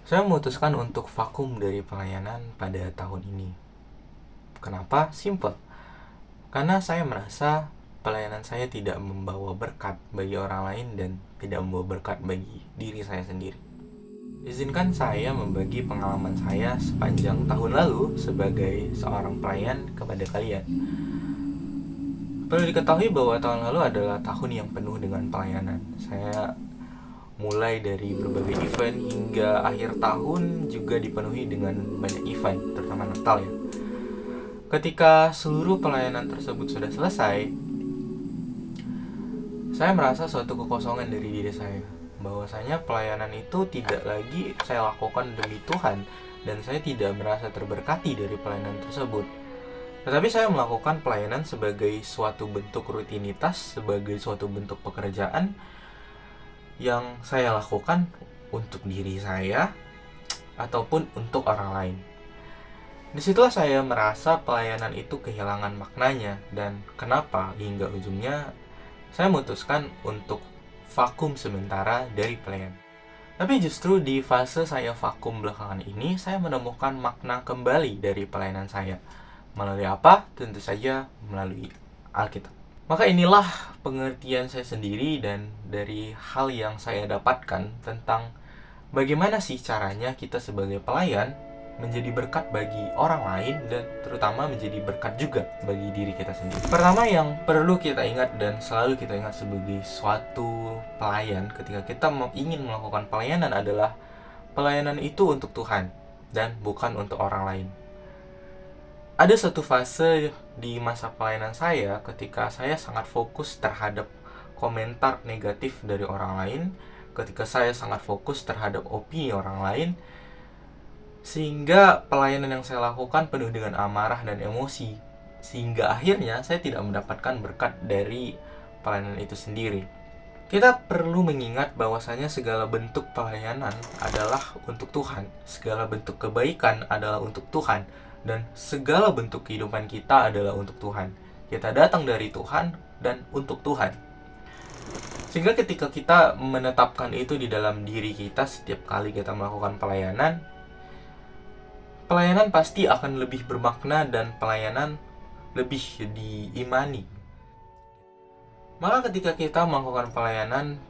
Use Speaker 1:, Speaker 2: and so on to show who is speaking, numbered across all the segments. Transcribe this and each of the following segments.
Speaker 1: Saya memutuskan untuk vakum dari pelayanan pada tahun ini. Kenapa? Simple. Karena saya merasa pelayanan saya tidak membawa berkat bagi orang lain dan tidak membawa berkat bagi diri saya sendiri. Izinkan saya membagi pengalaman saya sepanjang tahun lalu sebagai seorang pelayan kepada kalian. Perlu diketahui bahwa tahun lalu adalah tahun yang penuh dengan pelayanan. Saya mulai dari berbagai event hingga akhir tahun juga dipenuhi dengan banyak event, terutama Natal ya. Ketika seluruh pelayanan tersebut sudah selesai, saya merasa suatu kekosongan dari diri saya. Bahwasanya pelayanan itu tidak lagi saya lakukan demi Tuhan dan saya tidak merasa terberkati dari pelayanan tersebut. Tetapi saya melakukan pelayanan sebagai suatu bentuk rutinitas, sebagai suatu bentuk pekerjaan yang saya lakukan untuk diri saya ataupun untuk orang lain. Disitulah saya merasa pelayanan itu kehilangan maknanya dan kenapa hingga ujungnya saya memutuskan untuk vakum sementara dari pelayanan. Tapi justru di fase saya vakum belakangan ini, saya menemukan makna kembali dari pelayanan saya. Melalui apa? Tentu saja melalui Alkitab. Maka inilah pengertian saya sendiri dan dari hal yang saya dapatkan tentang bagaimana sih caranya kita sebagai pelayan menjadi berkat bagi orang lain dan terutama menjadi berkat juga bagi diri kita sendiri. Pertama yang perlu kita ingat dan selalu kita ingat sebagai suatu pelayan ketika kita ingin melakukan pelayanan adalah pelayanan itu untuk Tuhan dan bukan untuk orang lain. Ada satu fase di masa pelayanan saya ketika saya sangat fokus terhadap komentar negatif dari orang lain, ketika saya sangat fokus terhadap opini orang lain, sehingga pelayanan yang saya lakukan penuh dengan amarah dan emosi, sehingga akhirnya saya tidak mendapatkan berkat dari pelayanan itu sendiri. Kita perlu mengingat bahwasanya segala bentuk pelayanan adalah untuk Tuhan, segala bentuk kebaikan adalah untuk Tuhan, dan segala bentuk kehidupan kita adalah untuk Tuhan. Kita datang dari Tuhan dan untuk Tuhan. Sehingga ketika kita menetapkan itu di dalam diri kita setiap kali kita melakukan pelayanan pasti akan lebih bermakna dan pelayanan lebih diimani. Maka ketika kita melakukan pelayanan,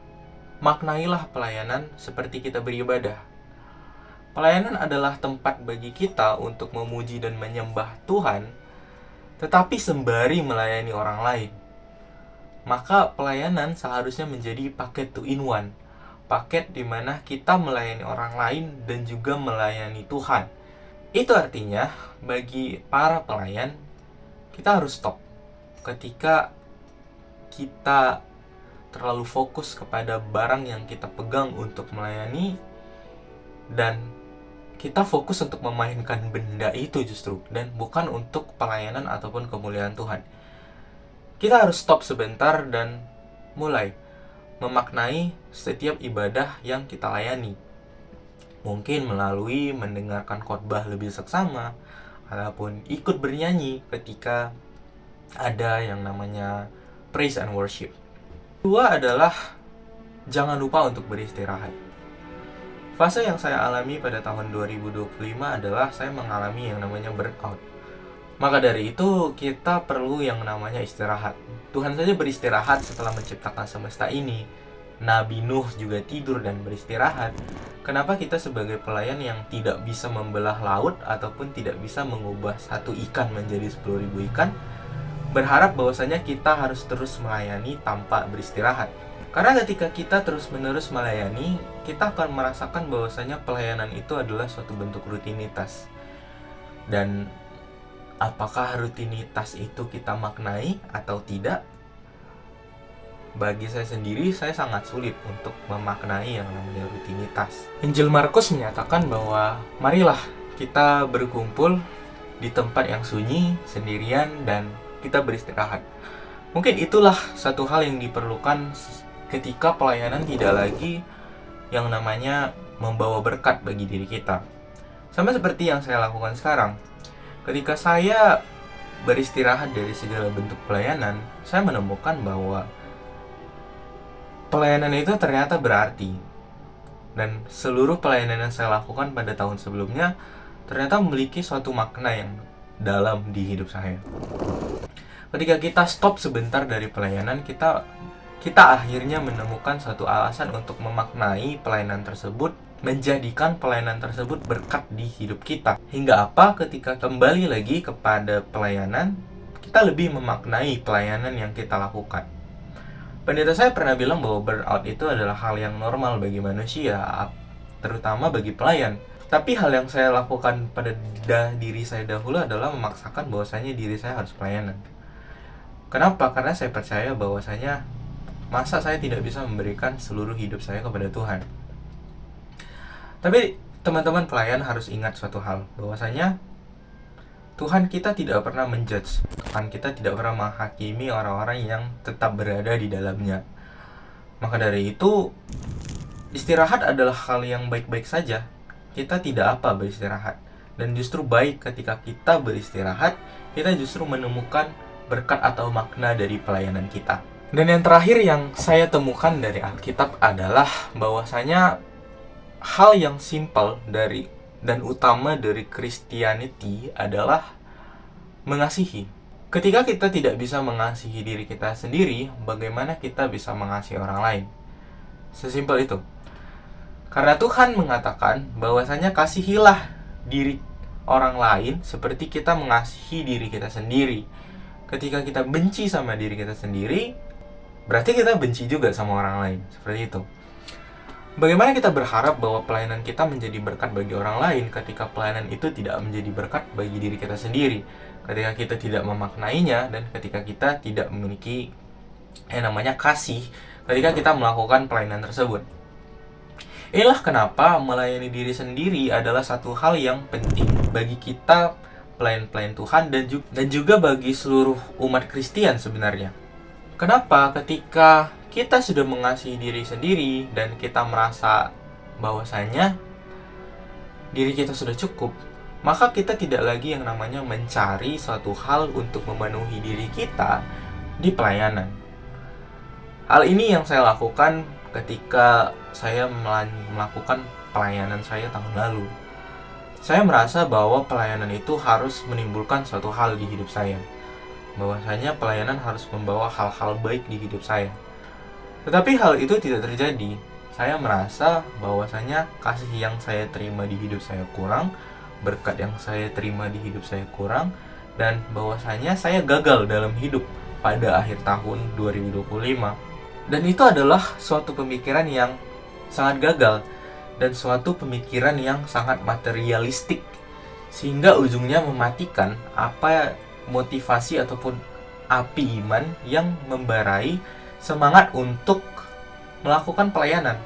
Speaker 1: maknailah pelayanan seperti kita beribadah. Pelayanan adalah tempat bagi kita untuk memuji dan menyembah Tuhan, tetapi sembari melayani orang lain. Maka pelayanan seharusnya menjadi paket 2-in-1. Paket di mana kita melayani orang lain dan juga melayani Tuhan. Itu artinya bagi para pelayan, kita harus stop ketika kita terlalu fokus kepada barang yang kita pegang untuk melayani dan kita fokus untuk memainkan benda itu justru dan bukan untuk pelayanan ataupun kemuliaan Tuhan. Kita harus stop sebentar dan mulai memaknai setiap ibadah yang kita layani. Mungkin melalui mendengarkan khotbah lebih seksama ataupun ikut bernyanyi ketika ada yang namanya praise and worship. Kedua adalah jangan lupa untuk beristirahat. Fase yang saya alami pada tahun 2025 adalah saya mengalami yang namanya burnout. Maka dari itu kita perlu yang namanya istirahat. Tuhan saja beristirahat setelah menciptakan semesta ini. Nabi Nuh juga tidur dan beristirahat. Kenapa kita sebagai pelayan yang tidak bisa membelah laut ataupun tidak bisa mengubah satu ikan menjadi 10.000 ikan, berharap bahwasanya kita harus terus melayani tanpa beristirahat? Karena ketika kita terus-menerus melayani, kita akan merasakan bahwasanya pelayanan itu adalah suatu bentuk rutinitas. Dan apakah rutinitas itu kita maknai atau tidak? Bagi saya sendiri, saya sangat sulit untuk memaknai yang namanya rutinitas. Injil Markus menyatakan bahwa marilah kita berkumpul di tempat yang sunyi, sendirian, dan kita beristirahat. Mungkin itulah satu hal yang diperlukan ketika pelayanan tidak lagi yang namanya membawa berkat bagi diri kita. Sama seperti yang saya lakukan sekarang. Ketika saya beristirahat dari segala bentuk pelayanan, saya menemukan bahwa pelayanan itu ternyata berarti. Dan seluruh pelayanan yang saya lakukan pada tahun sebelumnya ternyata memiliki suatu makna yang dalam di hidup saya. Ketika kita stop sebentar dari pelayanan, kita akhirnya menemukan suatu alasan untuk memaknai pelayanan tersebut, menjadikan pelayanan tersebut berkat di hidup kita. Hingga apa? Ketika kembali lagi kepada pelayanan, kita lebih memaknai pelayanan yang kita lakukan. Pendeta saya pernah bilang bahwa burnout itu adalah hal yang normal bagi manusia, terutama bagi pelayan. Tapi hal yang saya lakukan pada diri saya dahulu adalah memaksakan bahwasanya diri saya harus pelayanan. Kenapa? Karena saya percaya bahwasanya masa saya tidak bisa memberikan seluruh hidup saya kepada Tuhan. Tapi teman-teman pelayan harus ingat suatu hal, bahwasanya Tuhan kita tidak pernah menjudge. Tuhan kita tidak pernah menghakimi orang-orang yang tetap berada di dalamnya. Maka dari itu, istirahat adalah hal yang baik-baik saja. Kita tidak apa beristirahat. Dan justru baik ketika kita beristirahat, kita justru menemukan berkat atau makna dari pelayanan kita. Dan yang terakhir yang saya temukan dari Alkitab adalah bahwasanya hal yang simpel dan utama dari Christianity adalah mengasihi. Ketika kita tidak bisa mengasihi diri kita sendiri, bagaimana kita bisa mengasihi orang lain? Sesimpel itu. Karena Tuhan mengatakan bahwasanya kasihilah diri orang lain seperti kita mengasihi diri kita sendiri. Ketika kita benci sama diri kita sendiri, berarti kita benci juga sama orang lain. Seperti itu. Bagaimana kita berharap bahwa pelayanan kita menjadi berkat bagi orang lain ketika pelayanan itu tidak menjadi berkat bagi diri kita sendiri, ketika kita tidak memaknainya, dan ketika kita tidak memiliki yang namanya kasih ketika kita melakukan pelayanan tersebut. Inilah kenapa melayani diri sendiri adalah satu hal yang penting bagi kita pelayan-pelayan Tuhan dan juga bagi seluruh umat Kristen sebenarnya. Kenapa? Ketika kita sudah mengasihi diri sendiri dan kita merasa bahwasanya diri kita sudah cukup, maka kita tidak lagi yang namanya mencari suatu hal untuk memenuhi diri kita di pelayanan. Hal ini yang saya lakukan ketika saya melakukan pelayanan saya tahun lalu. Saya merasa bahwa pelayanan itu harus menimbulkan suatu hal di hidup saya. Bahwasanya pelayanan harus membawa hal-hal baik di hidup saya. Tetapi hal itu tidak terjadi. Saya merasa bahwasanya kasih yang saya terima di hidup saya kurang, berkat yang saya terima di hidup saya kurang, dan bahwasanya saya gagal dalam hidup pada akhir tahun 2025. Dan itu adalah suatu pemikiran yang sangat gagal dan suatu pemikiran yang sangat materialistik, sehingga ujungnya mematikan apa motivasi ataupun api iman yang membarai semangat untuk melakukan pelayanan.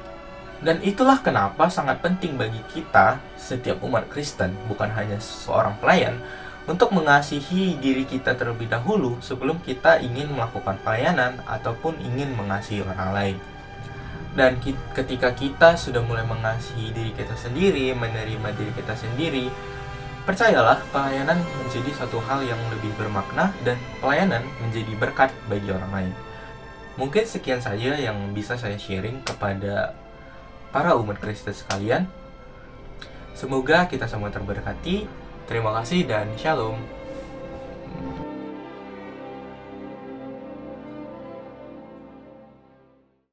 Speaker 1: Dan itulah kenapa sangat penting bagi kita, setiap umat Kristen, bukan hanya seorang pelayan, untuk mengasihi diri kita terlebih dahulu sebelum kita ingin melakukan pelayanan ataupun ingin mengasihi orang lain. Dan ketika kita sudah mulai mengasihi diri kita sendiri, menerima diri kita sendiri, percayalah, pelayanan menjadi satu hal yang lebih bermakna dan pelayanan menjadi berkat bagi orang lain. Mungkin sekian saja yang bisa saya sharing kepada para umat Kristen sekalian. Semoga kita semua terberkati. Terima kasih dan shalom.